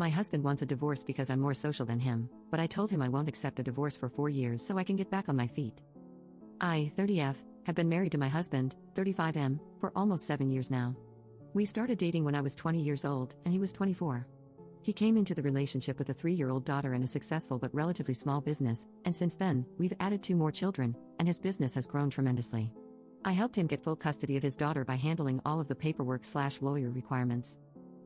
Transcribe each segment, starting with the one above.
My husband wants a divorce because I'm more social than him, but I told him I won't accept a divorce for 4 years so I can get back on my feet. I, 30F, have been married to my husband, 35M, for almost 7 years now. We started dating when I was 20 years old, and he was 24. He came into the relationship with a 3-year-old daughter and a successful but relatively small business, and since then, we've added 2 more children, and his business has grown tremendously. I helped him get full custody of his daughter by handling all of the paperwork/lawyer requirements.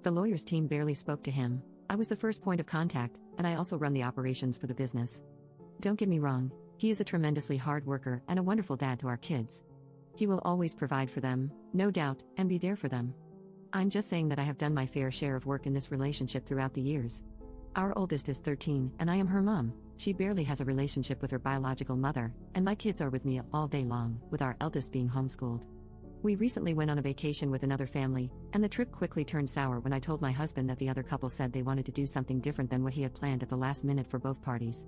The lawyer's team barely spoke to him. I was the first point of contact, and I also run the operations for the business. Don't get me wrong, he is a tremendously hard worker and a wonderful dad to our kids. He will always provide for them, no doubt, and be there for them. I'm just saying that I have done my fair share of work in this relationship throughout the years. Our oldest is 13, and I am her mom. She barely has a relationship with her biological mother, and my kids are with me all day long, with our eldest being homeschooled. We recently went on a vacation with another family, and the trip quickly turned sour when I told my husband that the other couple said they wanted to do something different than what he had planned at the last minute for both parties.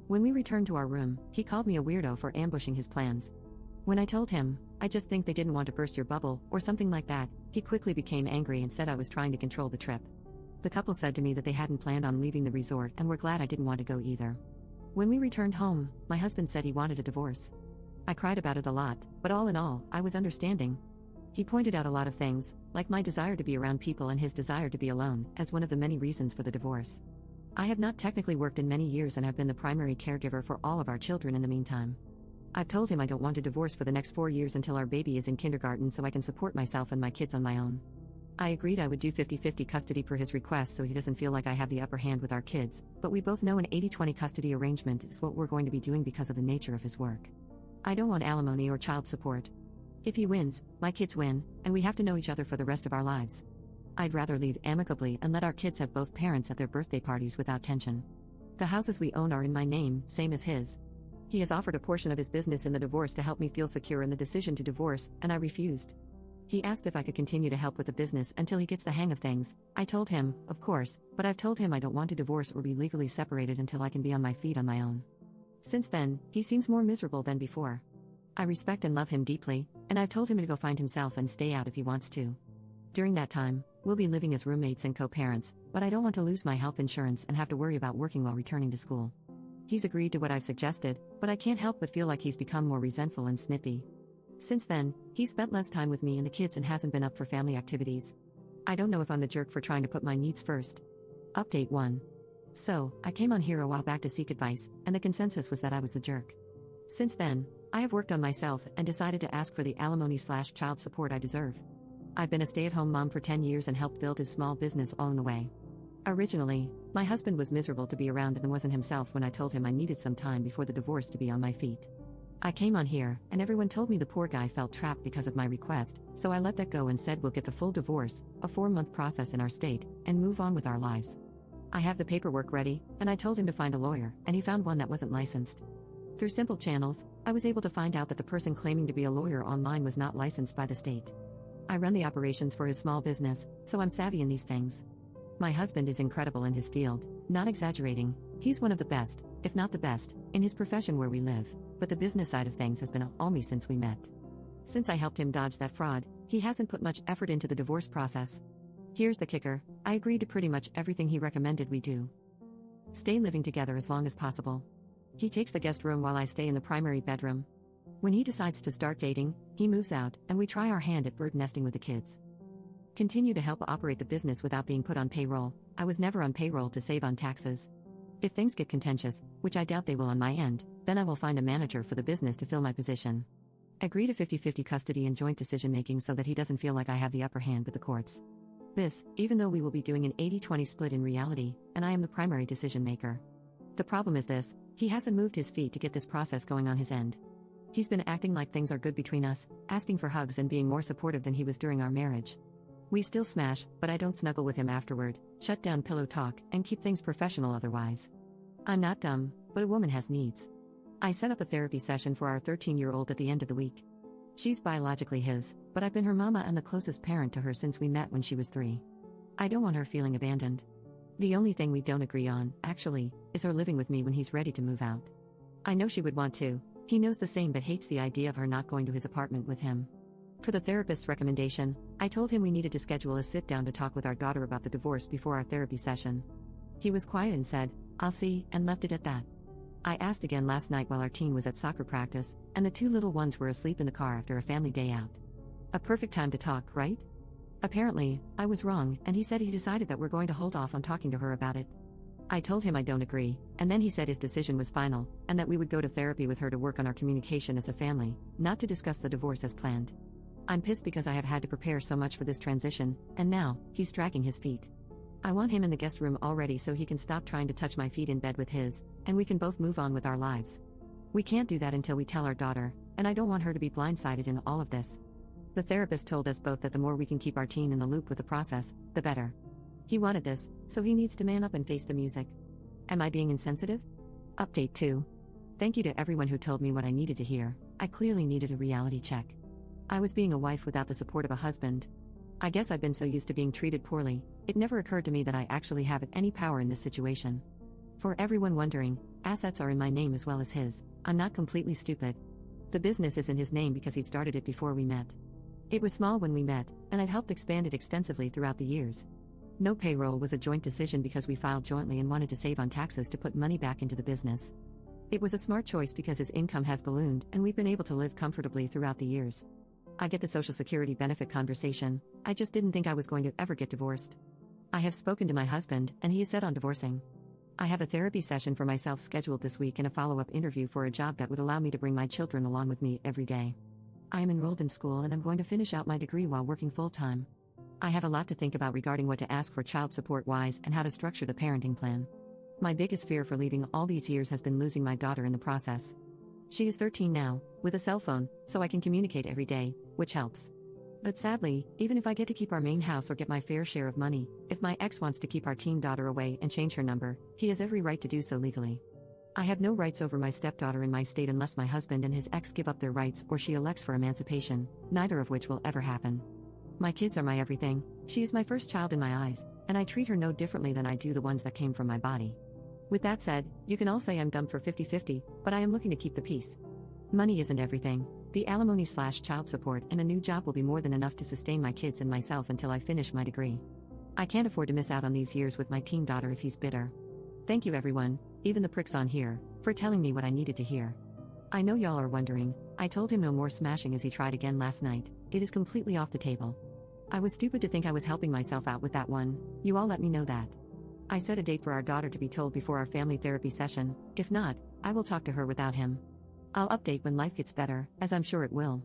When we returned to our room, he called me a weirdo for ambushing his plans. When I told him, I just think they didn't want to burst your bubble, or something like that, he quickly became angry and said I was trying to control the trip. The couple said to me that they hadn't planned on leaving the resort and were glad I didn't want to go either. When we returned home, my husband said he wanted a divorce. I cried about it a lot, but all in all, I was understanding. He pointed out a lot of things, like my desire to be around people and his desire to be alone, as one of the many reasons for the divorce. I have not technically worked in many years and have been the primary caregiver for all of our children in the meantime. I've told him I don't want a divorce for the next 4 years until our baby is in kindergarten so I can support myself and my kids on my own. I agreed I would do 50-50 custody per his request so he doesn't feel like I have the upper hand with our kids, but we both know an 80-20 custody arrangement is what we're going to be doing because of the nature of his work. I don't want alimony or child support. If he wins, my kids win, and we have to know each other for the rest of our lives. I'd rather leave amicably and let our kids have both parents at their birthday parties without tension. The houses we own are in my name, same as his. He has offered a portion of his business in the divorce to help me feel secure in the decision to divorce, and I refused. He asked if I could continue to help with the business until he gets the hang of things. I told him, of course, but I've told him I don't want to divorce or be legally separated until I can be on my feet on my own. Since then, he seems more miserable than before. I respect and love him deeply, and I've told him to go find himself and stay out if he wants to. During that time, we'll be living as roommates and co-parents, but I don't want to lose my health insurance and have to worry about working while returning to school. He's agreed to what I've suggested, but I can't help but feel like he's become more resentful and snippy. Since then, he's spent less time with me and the kids and hasn't been up for family activities. I don't know if I'm the jerk for trying to put my needs first. Update 1. So, I came on here a while back to seek advice, and the consensus was that I was the jerk. Since then, I have worked on myself and decided to ask for the alimony/child support I deserve. I've been a stay-at-home mom for 10 years and helped build his small business along the way. Originally, my husband was miserable to be around and wasn't himself when I told him I needed some time before the divorce to be on my feet. I came on here, and everyone told me the poor guy felt trapped because of my request, so I let that go and said we'll get the full divorce, a 4-month process in our state, and move on with our lives. I have the paperwork ready, and I told him to find a lawyer, and he found one that wasn't licensed. Through simple channels, I was able to find out that the person claiming to be a lawyer online was not licensed by the state. I run the operations for his small business, so I'm savvy in these things. My husband is incredible in his field, not exaggerating, he's one of the best, if not the best, in his profession where we live, but the business side of things has been all me since we met. Since I helped him dodge that fraud, he hasn't put much effort into the divorce process. Here's the kicker, I agreed to pretty much everything he recommended we do. Stay living together as long as possible. He takes the guest room while I stay in the primary bedroom. When he decides to start dating, he moves out, and we try our hand at bird nesting with the kids. Continue to help operate the business without being put on payroll. I was never on payroll to save on taxes. If things get contentious, which I doubt they will on my end, then I will find a manager for the business to fill my position. Agree to 50-50 custody and joint decision-making so that he doesn't feel like I have the upper hand with the courts. This, even though we will be doing an 80-20 split in reality, and I am the primary decision-maker. The problem is this, he hasn't moved his feet to get this process going on his end. He's been acting like things are good between us, asking for hugs and being more supportive than he was during our marriage. We still smash, but I don't snuggle with him afterward, shut down pillow talk, and keep things professional otherwise. I'm not dumb, but a woman has needs. I set up a therapy session for our 13-year-old at the end of the week. She's biologically his, but I've been her mama and the closest parent to her since we met when she was 3. I don't want her feeling abandoned. The only thing we don't agree on, actually, is her living with me when he's ready to move out. I know she would want to. He knows the same but hates the idea of her not going to his apartment with him. For the therapist's recommendation, I told him we needed to schedule a sit-down to talk with our daughter about the divorce before our therapy session. He was quiet and said, "I'll see," and left it at that. I asked again last night while our teen was at soccer practice, and the two little ones were asleep in the car after a family day out. A perfect time to talk, right? Apparently, I was wrong, and he said he decided that we're going to hold off on talking to her about it. I told him I don't agree, and then he said his decision was final, and that we would go to therapy with her to work on our communication as a family, not to discuss the divorce as planned. I'm pissed because I have had to prepare so much for this transition, and now, he's dragging his feet. I want him in the guest room already so he can stop trying to touch my feet in bed with his, and we can both move on with our lives. We can't do that until we tell our daughter, and I don't want her to be blindsided in all of this. The therapist told us both that the more we can keep our teen in the loop with the process, the better. He wanted this, so he needs to man up and face the music. Am I being insensitive? Update 2. Thank you to everyone who told me what I needed to hear. I clearly needed a reality check. I was being a wife without the support of a husband. I guess I've been so used to being treated poorly, it never occurred to me that I actually have any power in this situation. For everyone wondering, assets are in my name as well as his. I'm not completely stupid. The business is in his name because he started it before we met. It was small when we met, and I've helped expand it extensively throughout the years. No payroll was a joint decision because we filed jointly and wanted to save on taxes to put money back into the business. It was a smart choice because his income has ballooned and we've been able to live comfortably throughout the years. I get the Social Security benefit conversation, I just didn't think I was going to ever get divorced. I have spoken to my husband, and he is set on divorcing. I have a therapy session for myself scheduled this week and a follow-up interview for a job that would allow me to bring my children along with me every day. I am enrolled in school and I'm going to finish out my degree while working full-time. I have a lot to think about regarding what to ask for child support-wise and how to structure the parenting plan. My biggest fear for leaving all these years has been losing my daughter in the process. She is 13 now, with a cell phone, so I can communicate every day, which helps. But sadly, even if I get to keep our main house or get my fair share of money, if my ex wants to keep our teen daughter away and change her number, he has every right to do so legally. I have no rights over my stepdaughter in my state unless my husband and his ex give up their rights or she elects for emancipation, neither of which will ever happen. My kids are my everything. She is my first child in my eyes, and I treat her no differently than I do the ones that came from my body. With that said, you can all say I'm dumb for 50-50, but I am looking to keep the peace. Money isn't everything. The alimony/child support and a new job will be more than enough to sustain my kids and myself until I finish my degree. I can't afford to miss out on these years with my teen daughter if he's bitter. Thank you everyone, even the pricks on here, for telling me what I needed to hear. I know y'all are wondering, I told him no more smashing as he tried again last night. It is completely off the table. I was stupid to think I was helping myself out with that one. You all let me know that. I set a date for our daughter to be told before our family therapy session. If not, I will talk to her without him. I'll update when life gets better, as I'm sure it will.